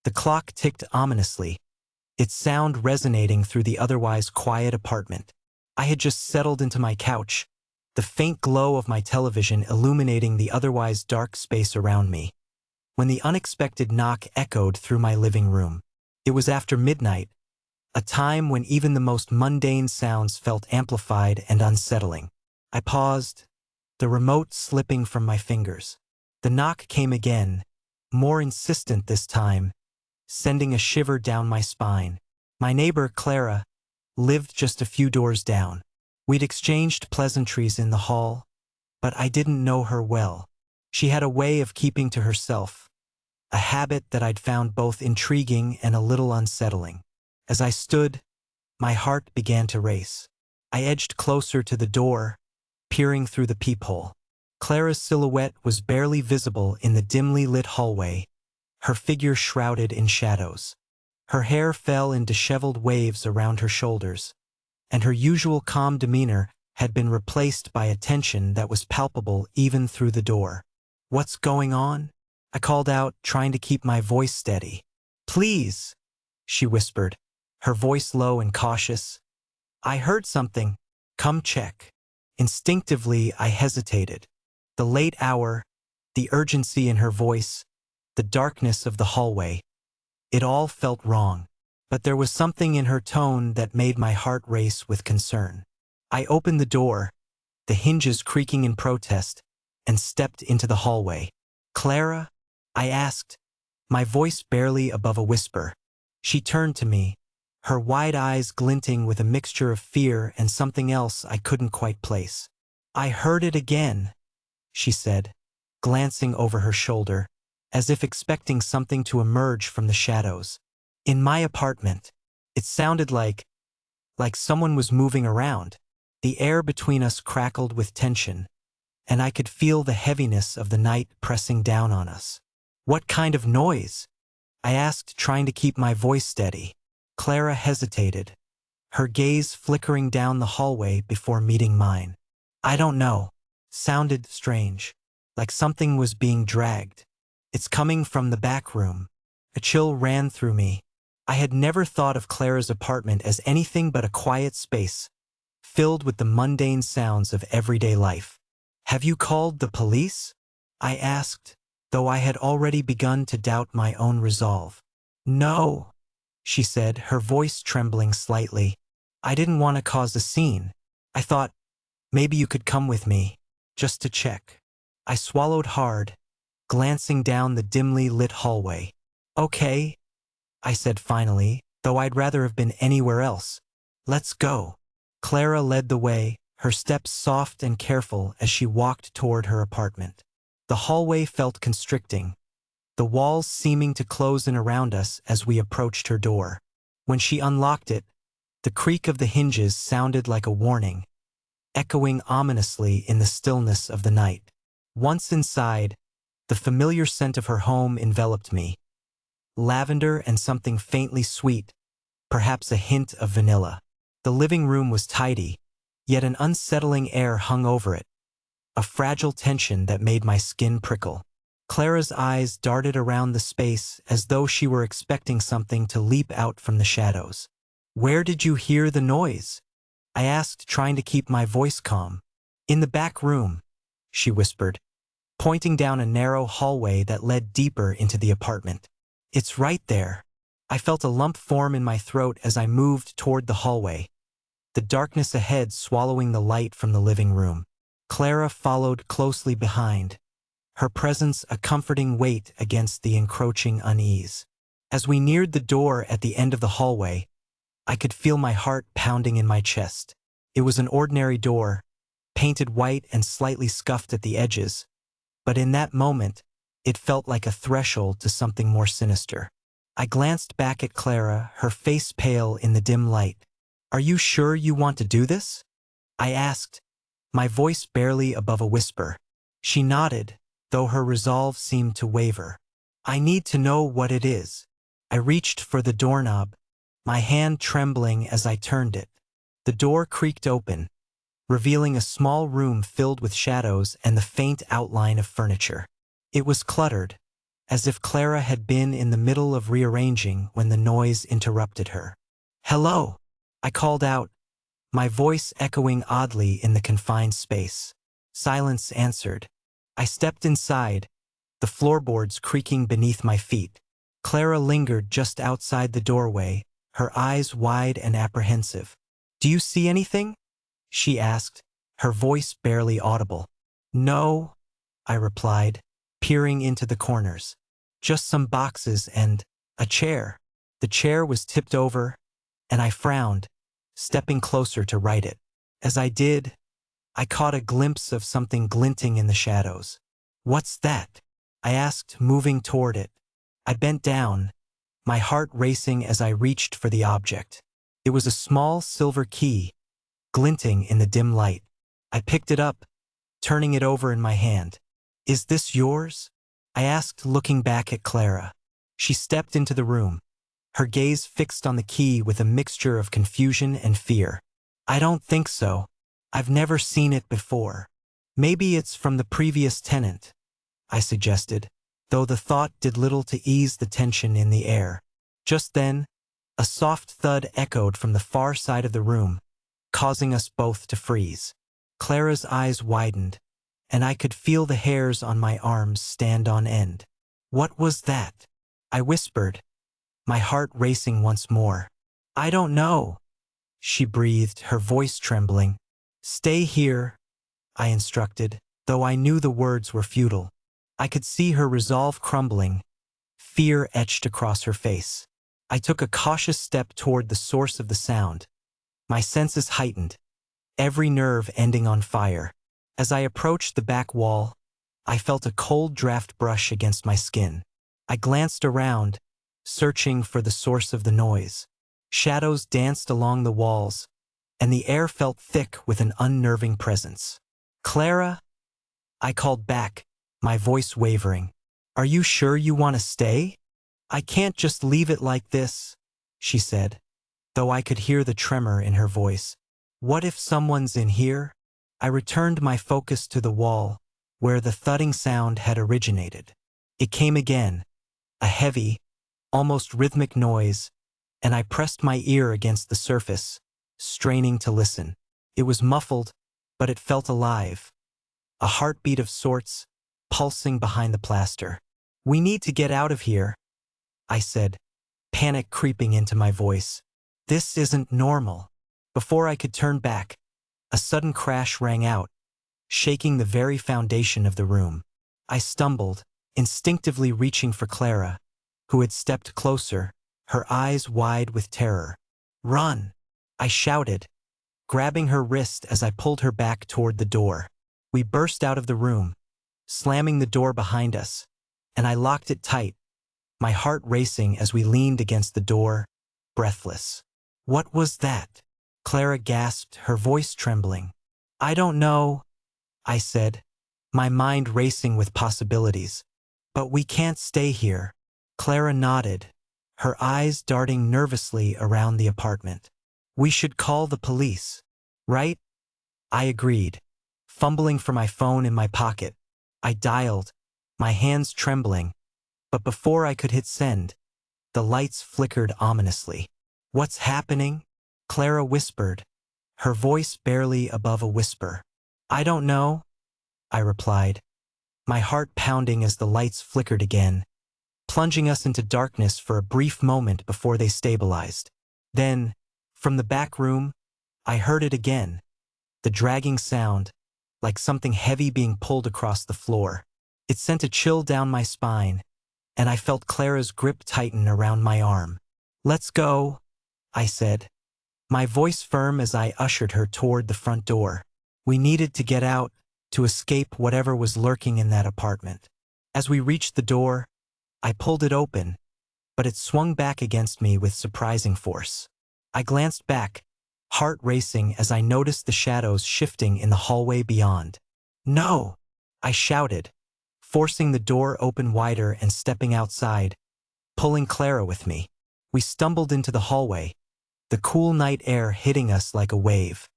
The clock ticked ominously, its sound resonating through the otherwise quiet apartment. I had just settled into my couch, the faint glow of my television illuminating the otherwise dark space around me, when the unexpected knock echoed through my living room. It was after midnight, a time when even the most mundane sounds felt amplified and unsettling. I paused, the remote slipping from my fingers. The knock came again, more insistent this time, sending a shiver down my spine. My neighbor, Clara, lived just a few doors down. We'd exchanged pleasantries in the hall, but I didn't know her well. She had a way of keeping to herself, a habit that I'd found both intriguing and a little unsettling. As I stood, my heart began to race. I edged closer to the door, peering through the peephole. Clara's silhouette was barely visible in the dimly lit hallway, her figure shrouded in shadows. Her hair fell in disheveled waves around her shoulders, and her usual calm demeanor had been replaced by a tension that was palpable even through the door. "What's going on?" I called out, trying to keep my voice steady. "Please," she whispered, her voice low and cautious. "I heard something. Come check." Instinctively, I hesitated. The late hour, the urgency in her voice, the darkness of the hallway. It all felt wrong, but there was something in her tone that made my heart race with concern. I opened the door, the hinges creaking in protest, and stepped into the hallway. "Clara?" I asked, my voice barely above a whisper. She turned to me, her wide eyes glinting with a mixture of fear and something else I couldn't quite place. "I heard it again," she said, glancing over her shoulder, as if expecting something to emerge from the shadows. "In my apartment." It sounded like someone was moving around. The air between us crackled with tension, and I could feel the heaviness of the night pressing down on us. "What kind of noise?" I asked, trying to keep my voice steady. Clara hesitated, her gaze flickering down the hallway before meeting mine. "I don't know." Sounded strange, like something was being dragged. "It's coming from the back room." A chill ran through me. I had never thought of Clara's apartment as anything but a quiet space, filled with the mundane sounds of everyday life. "Have you called the police?" I asked, though I had already begun to doubt my own resolve. "No," she said, her voice trembling slightly. "I didn't want to cause a scene. I thought, maybe you could come with me, just to check." I swallowed hard, glancing down the dimly lit hallway. "Okay," I said finally, though I'd rather have been anywhere else. "Let's go." Clara led the way, her steps soft and careful as she walked toward her apartment. The hallway felt constricting, the walls seeming to close in around us as we approached her door. When she unlocked it, the creak of the hinges sounded like a warning, echoing ominously in the stillness of the night. Once inside, the familiar scent of her home enveloped me. Lavender and something faintly sweet, perhaps a hint of vanilla. The living room was tidy, yet an unsettling air hung over it, a fragile tension that made my skin prickle. Clara's eyes darted around the space as though she were expecting something to leap out from the shadows. "Where did you hear the noise?" I asked, trying to keep my voice calm. "In the back room," she whispered, pointing down a narrow hallway that led deeper into the apartment. "It's right there." I felt a lump form in my throat as I moved toward the hallway, the darkness ahead swallowing the light from the living room. Clara followed closely behind, her presence a comforting weight against the encroaching unease. As we neared the door at the end of the hallway, I could feel my heart pounding in my chest. It was an ordinary door, painted white and slightly scuffed at the edges, but in that moment, it felt like a threshold to something more sinister. I glanced back at Clara, her face pale in the dim light. "Are you sure you want to do this?" I asked, my voice barely above a whisper. She nodded, though her resolve seemed to waver. "I need to know what it is." I reached for the doorknob, my hand trembling as I turned it. The door creaked open, revealing a small room filled with shadows and the faint outline of furniture. It was cluttered, as if Clara had been in the middle of rearranging when the noise interrupted her. "Hello," I called out, my voice echoing oddly in the confined space. Silence answered. I stepped inside, the floorboards creaking beneath my feet. Clara lingered just outside the doorway, her eyes wide and apprehensive. "Do you see anything?" she asked, her voice barely audible. "No," I replied, peering into the corners. "Just some boxes and a chair." The chair was tipped over, and I frowned, stepping closer to right it. As I did, I caught a glimpse of something glinting in the shadows. "What's that?" I asked, moving toward it. I bent down, my heart racing as I reached for the object. It was a small silver key, glinting in the dim light. I picked it up, turning it over in my hand. "Is this yours?" I asked, looking back at Clara. She stepped into the room, her gaze fixed on the key with a mixture of confusion and fear. "I don't think so. I've never seen it before." "Maybe it's from the previous tenant," I suggested, though the thought did little to ease the tension in the air. Just then, a soft thud echoed from the far side of the room, causing us both to freeze. Clara's eyes widened, and I could feel the hairs on my arms stand on end. "What was that?" I whispered, my heart racing once more. "I don't know," she breathed, her voice trembling. "Stay here," I instructed, though I knew the words were futile. I could see her resolve crumbling, fear etched across her face. I took a cautious step toward the source of the sound, my senses heightened, every nerve ending on fire. As I approached the back wall, I felt a cold draft brush against my skin. I glanced around, searching for the source of the noise. Shadows danced along the walls, and the air felt thick with an unnerving presence. "Clara?" I called back, my voice wavering. "Are you sure you want to stay?" "I can't just leave it like this," she said, though I could hear the tremor in her voice. "What if someone's in here?" I returned my focus to the wall, where the thudding sound had originated. It came again, a heavy, almost rhythmic noise, and I pressed my ear against the surface, straining to listen. It was muffled, but it felt alive, a heartbeat of sorts, pulsing behind the plaster. "We need to get out of here," I said, panic creeping into my voice. "This isn't normal." Before I could turn back, a sudden crash rang out, shaking the very foundation of the room. I stumbled, instinctively reaching for Clara, who had stepped closer, her eyes wide with terror. "Run!" I shouted, grabbing her wrist as I pulled her back toward the door. We burst out of the room, slamming the door behind us, and I locked it tight, my heart racing as we leaned against the door, breathless. "What was that?" Clara gasped, her voice trembling. "I don't know," I said, my mind racing with possibilities. "But we can't stay here." Clara nodded, her eyes darting nervously around the apartment. "We should call the police, right?" I agreed, fumbling for my phone in my pocket. I dialed, my hands trembling, but before I could hit send, the lights flickered ominously. "What's happening?" Clara whispered, her voice barely above a whisper. "I don't know," I replied, my heart pounding as the lights flickered again, plunging us into darkness for a brief moment before they stabilized. Then, from the back room, I heard it again, the dragging sound, like something heavy being pulled across the floor. It sent a chill down my spine, and I felt Clara's grip tighten around my arm. "Let's go," I said, my voice firm as I ushered her toward the front door. We needed to get out, to escape whatever was lurking in that apartment. As we reached the door, I pulled it open, but it swung back against me with surprising force. I glanced back, heart racing as I noticed the shadows shifting in the hallway beyond. "No!" I shouted, forcing the door open wider and stepping outside, pulling Clara with me. We stumbled into the hallway, the cool night air hitting us like a wave.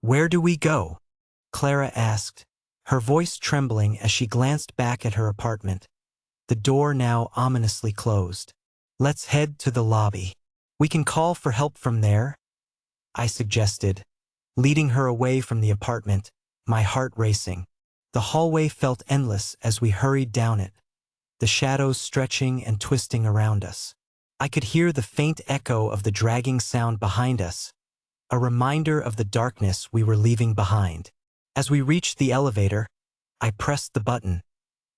"Where do we go?" Clara asked, her voice trembling as she glanced back at her apartment. the door now ominously closed. "Let's head to the lobby. We can call for help from there," I suggested, leading her away from the apartment, my heart racing. The hallway felt endless as we hurried down it, the shadows stretching and twisting around us. I could hear the faint echo of the dragging sound behind us, a reminder of the darkness we were leaving behind. As we reached the elevator, I pressed the button,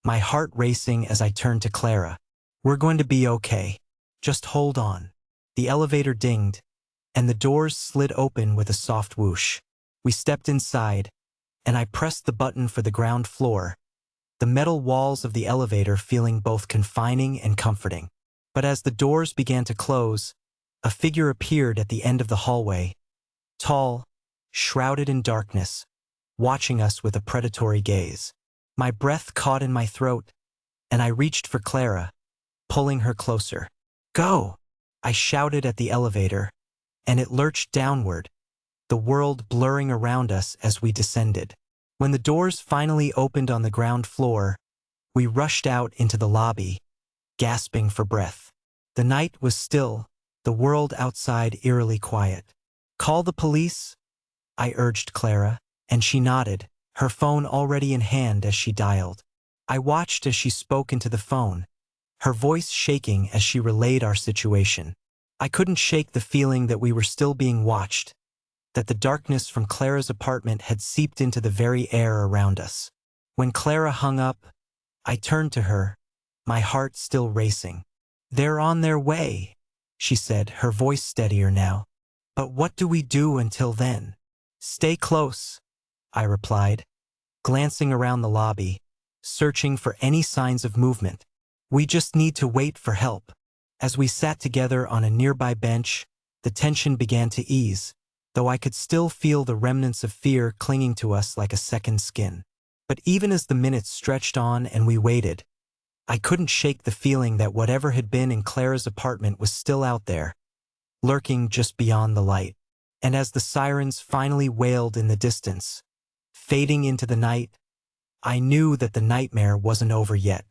my heart racing as I turned to Clara. "We're going to be okay. Just hold on." The elevator dinged, and the doors slid open with a soft whoosh. We stepped inside, and I pressed the button for the ground floor, the metal walls of the elevator feeling both confining and comforting. But as the doors began to close, a figure appeared at the end of the hallway, tall, shrouded in darkness, watching us with a predatory gaze. My breath caught in my throat, and I reached for Clara, pulling her closer. "Go!" I shouted at the elevator, and it lurched downward, the world blurring around us as we descended. When the doors finally opened on the ground floor, we rushed out into the lobby, gasping for breath. The night was still, the world outside eerily quiet. "Call the police?" I urged Clara, and she nodded, her phone already in hand as she dialed. I watched as she spoke into the phone, her voice shaking as she relayed our situation. I couldn't shake the feeling that we were still being watched, that the darkness from Clara's apartment had seeped into the very air around us. When Clara hung up, I turned to her, my heart still racing. "They're on their way," she said, her voice steadier now. "But what do we do until then?" "Stay close," I replied, glancing around the lobby, searching for any signs of movement. "We just need to wait for help." As we sat together on a nearby bench, the tension began to ease, though I could still feel the remnants of fear clinging to us like a second skin. But even as the minutes stretched on and we waited, I couldn't shake the feeling that whatever had been in Clara's apartment was still out there, lurking just beyond the light. And as the sirens finally wailed in the distance, fading into the night, I knew that the nightmare wasn't over yet.